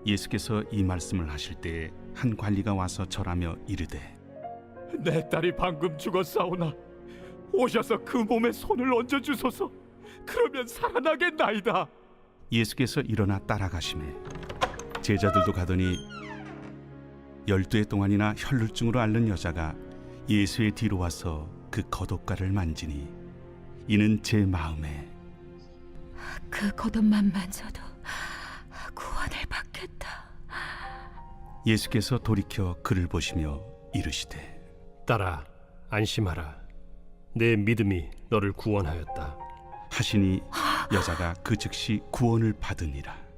예수께서 이 말씀을 하실 때에 한 관리가 와서 절하며 이르되 내 딸이 방금 죽었사오나 오셔서 그 몸에 손을 얹어 주소서. 그러면 살아나겠나이다. 예수께서 일어나 따라가시매 제자들도 가더니 12해 동안이나 혈루증으로 앓는 여자가 예수의 뒤로 와서 그 겉옷가를 만지니 이는 제 마음에 그 겉옷만 만져도 구원을 받겠다. 예수께서 돌이켜 그를 보시며 이르시되 딸아, 안심하라. 내 믿음이 너를 구원하였다. 하시니 여자가 그 즉시 구원을 받으니라.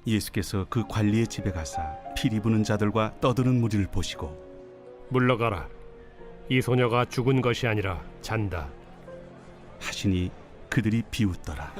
예수께서 그 관리의 집에 가사 피리 부는 자들과 떠드는 무리를 보시고 물러가라. 이 소녀가 죽은 것이 아니라 잔다. 하시니 그들이 비웃더라.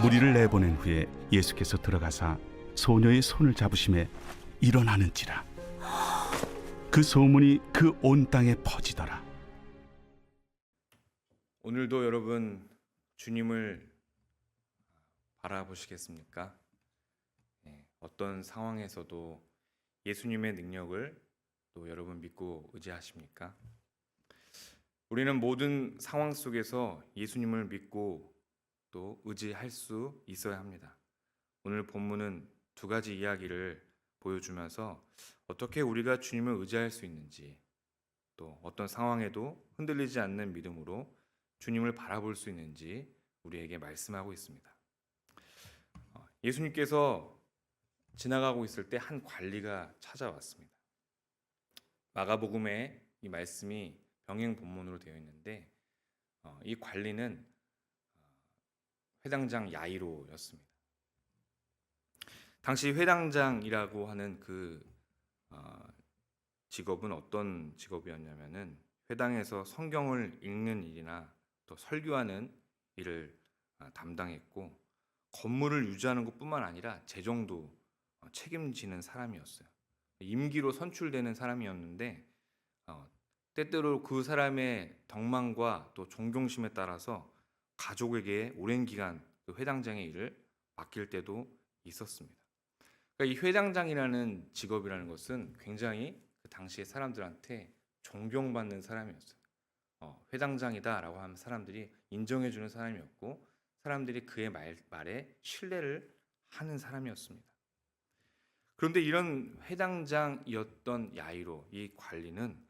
무리를 내보낸 후에 예수께서 들어가사 소녀의 손을 잡으심에 일어나는지라. 그 소문이 그 온 땅에 퍼지더라. 오늘도 여러분 주님을 바라보시겠습니까? 어떤 상황에서도 예수님의 능력을 또 여러분 믿고 의지하십니까? 우리는 모든 상황 속에서 예수님을 믿고 또 의지할 수 있어야 합니다. 오늘 본문은 두 가지 이야기를 보여주면서 어떻게 우리가 주님을 의지할 수 있는지, 또 어떤 상황에도 흔들리지 않는 믿음으로 주님을 바라볼 수 있는지 우리에게 말씀하고 있습니다. 예수님께서 지나가고 있을 때 한 관리가 찾아왔습니다. 마가복음에 이 말씀이 병행 본문으로 되어 있는데 이 관리는 회당장 야이로였습니다. 당시 회당장이라고 하는 그 직업은 어떤 직업이었냐면은 회당에서 성경을 읽는 일이나 또 설교하는 일을 담당했고 건물을 유지하는 것뿐만 아니라 재정도 책임지는 사람이었어요. 임기로 선출되는 사람이었는데 때때로 그 사람의 덕망과 또 존경심에 따라서 가족에게 오랜 기간 그 회당장의 일을 맡길 때도 있었습니다. 그러니까 이 회당장이라는 직업이라는 것은 굉장히 그 당시의 사람들한테 존경받는 사람이었어요. 회당장이다라고 하면 사람들이 인정해주는 사람이었고 사람들이 그의 말에 신뢰를 하는 사람이었습니다. 그런데 이런 회당장이었던 야이로, 이 관리는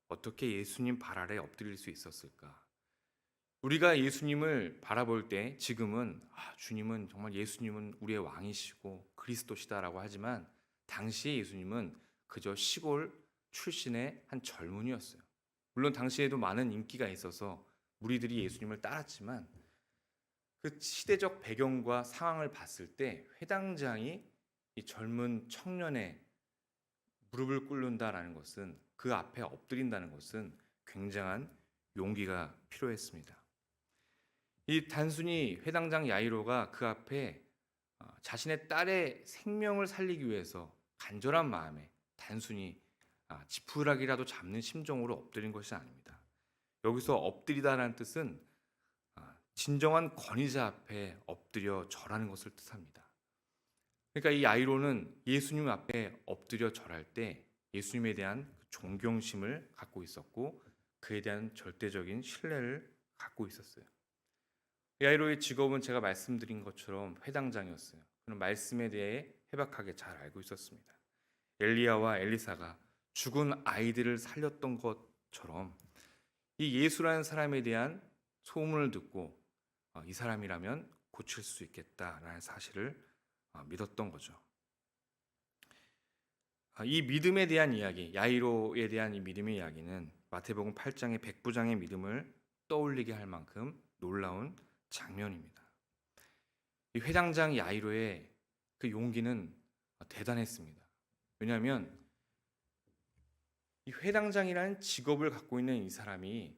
어떻게 예수님 발 아래 엎드릴 수 있었을까? 우리가 예수님을 바라볼 때 지금은 주님은 정말 예수님은 우리의 왕이시고 그리스도시다라고 하지만 당시의 예수님은 그저 시골 출신의 한 젊은이였어요. 물론 당시에도 많은 인기가 있어서 무리들이 예수님을 따랐지만 그 시대적 배경과 상황을 봤을 때 회당장이 이 젊은 청년의 무릎을 꿇는다라는 것은, 그 앞에 엎드린다는 것은 굉장한 용기가 필요했습니다. 이 단순히 회당장 야이로가 그 앞에 자신의 딸의 생명을 살리기 위해서 간절한 마음에 단순히 지푸라기라도 잡는 심정으로 엎드린 것이 아닙니다. 여기서 엎드리다라는 뜻은 진정한 권위자 앞에 엎드려 절하는 것을 뜻합니다. 그러니까 이 야이로는 예수님 앞에 엎드려 절할 때 예수님에 대한 존경심을 갖고 있었고 그에 대한 절대적인 신뢰를 갖고 있었어요. 야이로의 직업은 제가 말씀드린 것처럼 회당장이었어요. 그는 말씀에 대해 해박하게 잘 알고 있었습니다. 엘리야와 엘리사가 죽은 아이들을 살렸던 것처럼 이 예수라는 사람에 대한 소문을 듣고 이 사람이라면 고칠 수 있겠다라는 사실을 믿었던 거죠. 이 믿음에 대한 이야기, 야이로에 대한 이 믿음의 이야기는 마태복음 8장의 백부장의 믿음을 떠올리게 할 만큼 놀라운 장면입니다. 이 회당장 야이로의 그 용기는 대단했습니다. 왜냐하면 이 회당장이라는 직업을 갖고 있는 이 사람이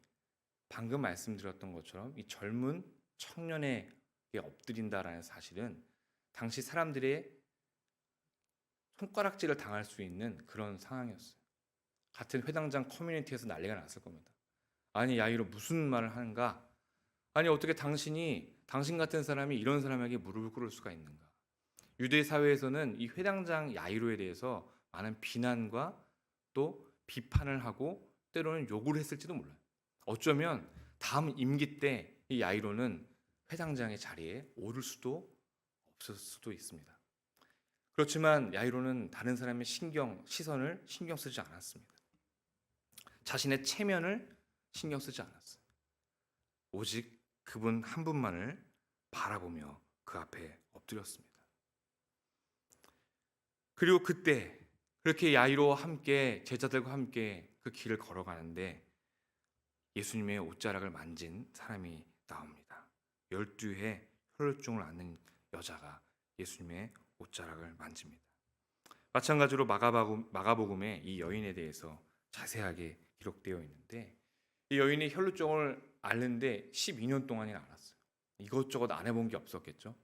방금 말씀드렸던 것처럼 이 젊은 청년에게 엎드린다라는 사실은 당시 사람들의 손가락질을 당할 수 있는 그런 상황이었어요. 같은 회당장 커뮤니티에서 난리가 났을 겁니다. 아니 야이로 무슨 말을 하는가? 아니 어떻게 당신 같은 사람이 이런 사람에게 무릎을 꿇을 수가 있는가? 유대 사회에서는 이 회당장 야이로에 대해서 많은 비난과 또 비판을 하고 때로는 욕을 했을지도 몰라요. 어쩌면 다음 임기 때 이 야이로는 회당장의 자리에 오를 수도 없을 수도 있습니다. 그렇지만 야이로는 다른 사람의 시선을 신경 쓰지 않았습니다. 자신의 체면을 신경 쓰지 않았어요. 오직 그분 한 분만을 바라보며 그 앞에 엎드렸습니다. 그리고 그때 그렇게 야이로와 함께 제자들과 함께 그 길을 걸어가는데 예수님의 옷자락을 만진 사람이 나옵니다. 12해 혈루증을 앓는 여자가 예수님의 옷자락을 만집니다. 마찬가지로 마가복음에 이 여인에 대해서 자세하게 기록되어 있는데 이 여인이 혈루증을 앓는데 12년 동안이나 앓았어요. 이것저것 안 해본 게 없었겠죠.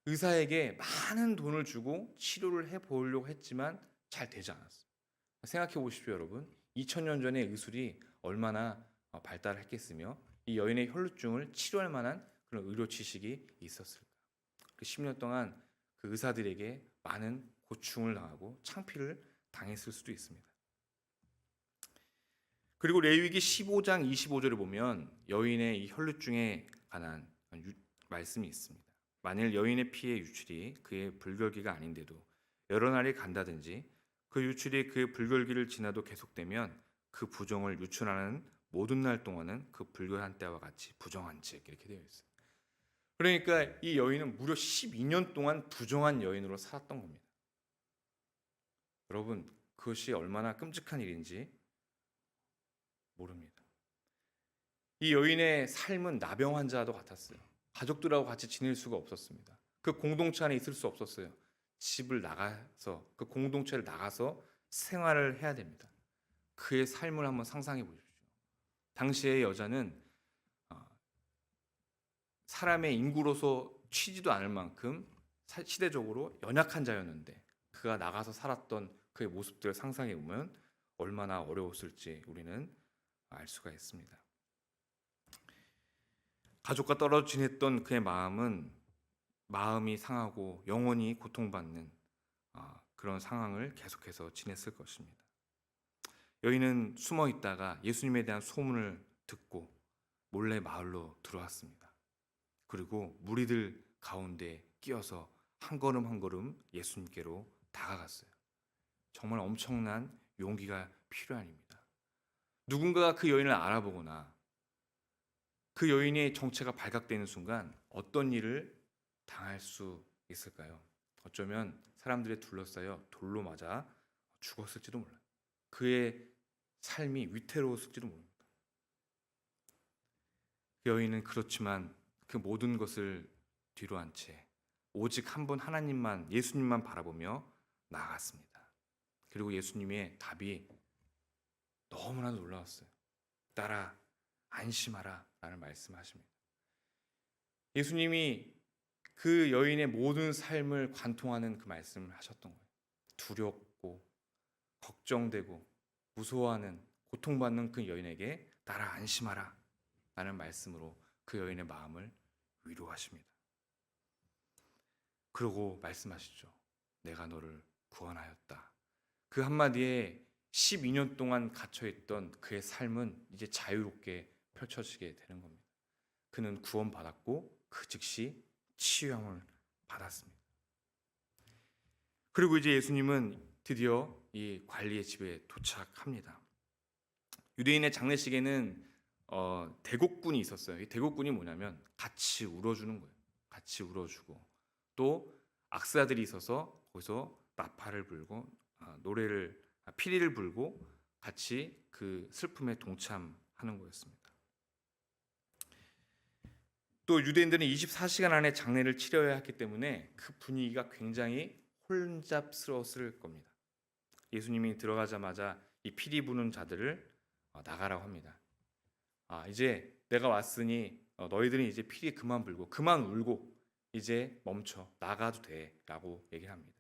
의사에게 많은 돈을 주고 치료를 해보려고 했지만 잘 되지 않았어요. 생각해 보십시오, 여러분. 2000년 전에 의술이 얼마나 발달했겠으며 이 여인의 혈루증을 치료할 만한 그런 의료 지식이 있었을까. 그 10년 동안 그 의사들에게 많은 고충을 당하고 창피를 당했을 수도 있습니다. 그리고 레위기 15장 25절을 보면 여인의 이 혈루증에 관한 말씀이 있습니다. 만일 여인의 피의 유출이 그의 불결기가 아닌데도 여러 날이 간다든지 그 유출이 그의 불결기를 지나도 계속되면 그 부정을 유출하는 모든 날 동안은 그 불결한 때와 같이 부정한즉 이렇게 되어 있어요. 그러니까 이 여인은 무려 12년 동안 부정한 여인으로 살았던 겁니다. 여러분, 그것이 얼마나 끔찍한 일인지 모릅니다. 이 여인의 삶은 나병 환자와도 같았어요. 가족들하고 같이 지낼 수가 없었습니다. 그 공동체 안에 있을 수 없었어요. 집을 나가서 그 공동체를 나가서 생활을 해야 됩니다. 그의 삶을 한번 상상해 보십시오. 당시의 여자는 사람의 인구로서 치지도 않을 만큼 시대적으로 연약한 자였는데 그가 나가서 살았던 그의 모습들을 상상해 보면 얼마나 어려웠을지 우리는 알 수가 있습니다. 가족과 떨어져 지냈던 그의 마음이 상하고 영원히 고통받는 그런 상황을 계속해서 지냈을 것입니다. 여인은 숨어 있다가 예수님에 대한 소문을 듣고 몰래 마을로 들어왔습니다. 그리고 무리들 가운데 끼어서 한 걸음 한 걸음 예수님께로 다가갔어요. 정말 엄청난 용기가 필요한 일입니다. 누군가가 그 여인을 알아보거나 그 여인의 정체가 발각되는 순간 어떤 일을 당할 수 있을까요? 어쩌면 사람들에 둘러싸여 돌로 맞아 죽었을지도 몰라요. 그의 삶이 위태로웠을지도 모릅니다. 그 여인은 그렇지만 그 모든 것을 뒤로 한 채 오직 한 분 하나님만, 예수님만 바라보며 나아갔습니다. 그리고 예수님의 답이 너무나 놀라웠어요. 따라 안심하라 라는 말씀하십니다. 예수님이 그 여인의 모든 삶을 관통하는 그 말씀을 하셨던 거예요. 두렵고 걱정되고 무서워하는 고통받는 그 여인에게 따라 안심하라 라는 말씀으로 그 여인의 마음을 위로하십니다. 그러고 말씀하시죠. 내가 너를 구원하였다. 그 한마디에 12년 동안 갇혀있던 그의 삶은 이제 자유롭게 펼쳐지게 되는 겁니다. 그는 구원받았고 그 즉시 치유함을 받았습니다. 그리고 이제 예수님은 드디어 이 관리의 집에 도착합니다. 유대인의 장례식에는 대곡군이 있었어요. 이 대곡군이 뭐냐면 같이 울어주는 거예요. 같이 울어주고 또 악사들이 있어서 거기서 나팔을 불고 피리를 불고 같이 그 슬픔에 동참하는 거였습니다. 또 유대인들은 24시간 안에 장례를 치러야 했기 때문에 그 분위기가 굉장히 혼잡스러웠을 겁니다. 예수님이 들어가자마자 이 피리 부는 자들을 나가라고 합니다. 이제 내가 왔으니 너희들은 이제 피리 그만 불고 그만 울고 이제 멈춰 나가도 돼라고 얘기를 합니다.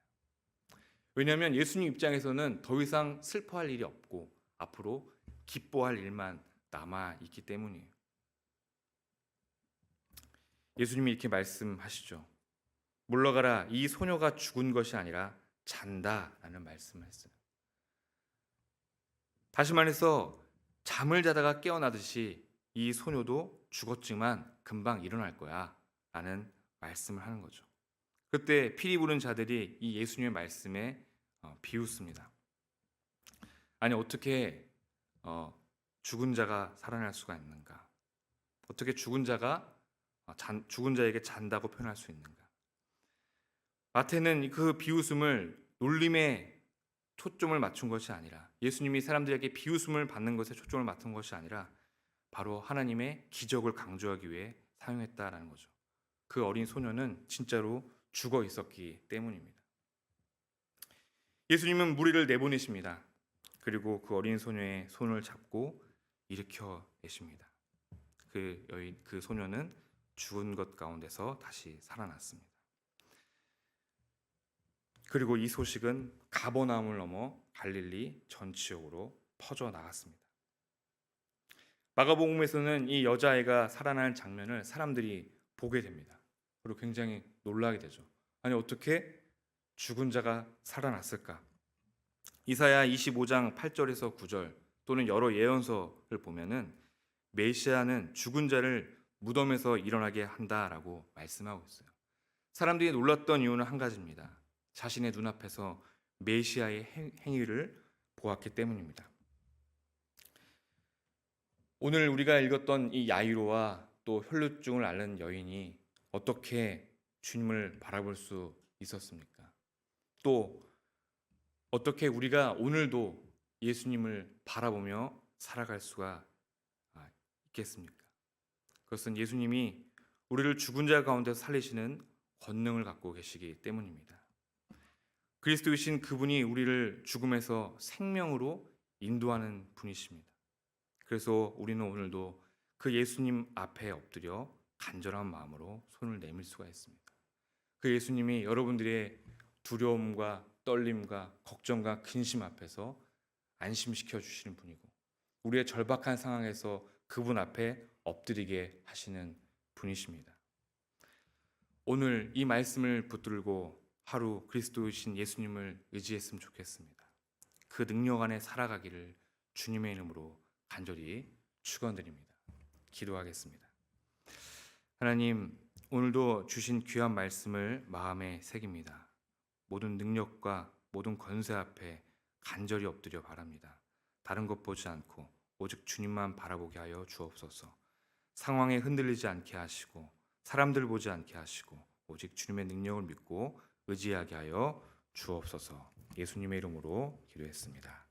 왜냐하면 예수님 입장에서는 더 이상 슬퍼할 일이 없고 앞으로 기뻐할 일만 남아 있기 때문이에요. 예수님이 이렇게 말씀하시죠. 물러가라, 이 소녀가 죽은 것이 아니라 잔다라는 말씀을 했어요. 다시 말해서 잠을 자다가 깨어나듯이 이 소녀도 죽었지만 금방 일어날 거야 라는 말씀을 하는 거죠. 그때 피리 부는 자들이 이 예수님의 말씀에 비웃습니다. 아니 어떻게 죽은 자가 살아날 수가 있는가? 어떻게 죽은 자에게 잔다고 표현할 수 있는가? 마태는 그 비웃음을 놀림에 초점을 맞춘 것이 아니라, 예수님이 사람들에게 비웃음을 받는 것에 초점을 맞춘 것이 아니라 바로 하나님의 기적을 강조하기 위해 사용했다라는 거죠. 그 어린 소녀는 진짜로 죽어 있었기 때문입니다. 예수님은 무리를 내보내십니다. 그리고 그 어린 소녀의 손을 잡고 일으켜 내십니다. 그 소녀는 죽은 것 가운데서 다시 살아났습니다. 그리고 이 소식은 가버나움을 넘어 갈릴리 전 지역으로 퍼져 나갔습니다. 마가복음에서는 이 여자아이가 살아나는 장면을 사람들이 보게 됩니다. 그리고 굉장히 놀라게 되죠. 아니 어떻게 죽은 자가 살아났을까? 이사야 25장 8절에서 9절 또는 여러 예언서를 보면은 메시아는 죽은 자를 무덤에서 일어나게 한다라고 말씀하고 있어요. 사람들이 놀랐던 이유는 한 가지입니다. 자신의 눈앞에서 메시아의 행위를 보았기 때문입니다. 오늘 우리가 읽었던 이 야이로와 또 혈루증을 앓는 여인이 어떻게 주님을 바라볼 수 있었습니까? 또 어떻게 우리가 오늘도 예수님을 바라보며 살아갈 수가 있겠습니까? 그것은 예수님이 우리를 죽은 자 가운데 살리시는 권능을 갖고 계시기 때문입니다. 그리스도이신 그분이 우리를 죽음에서 생명으로 인도하는 분이십니다. 그래서 우리는 오늘도 그 예수님 앞에 엎드려 간절한 마음으로 손을 내밀 수가 있습니다. 그 예수님이 여러분들의 두려움과 떨림과 걱정과 근심 앞에서 안심시켜 주시는 분이고, 우리의 절박한 상황에서 그분 앞에 엎드리게 하시는 분이십니다. 오늘 이 말씀을 붙들고 하루 그리스도이신 예수님을 의지했으면 좋겠습니다. 그 능력 안에 살아가기를 주님의 이름으로 간절히 축원드립니다. 기도하겠습니다. 하나님, 오늘도 주신 귀한 말씀을 마음에 새깁니다. 모든 능력과 모든 권세 앞에 간절히 엎드려 바랍니다. 다른 것 보지 않고 오직 주님만 바라보게 하여 주옵소서. 상황에 흔들리지 않게 하시고 사람들 보지 않게 하시고 오직 주님의 능력을 믿고 의지하게 하여 주옵소서. 예수님의 이름으로 기도했습니다.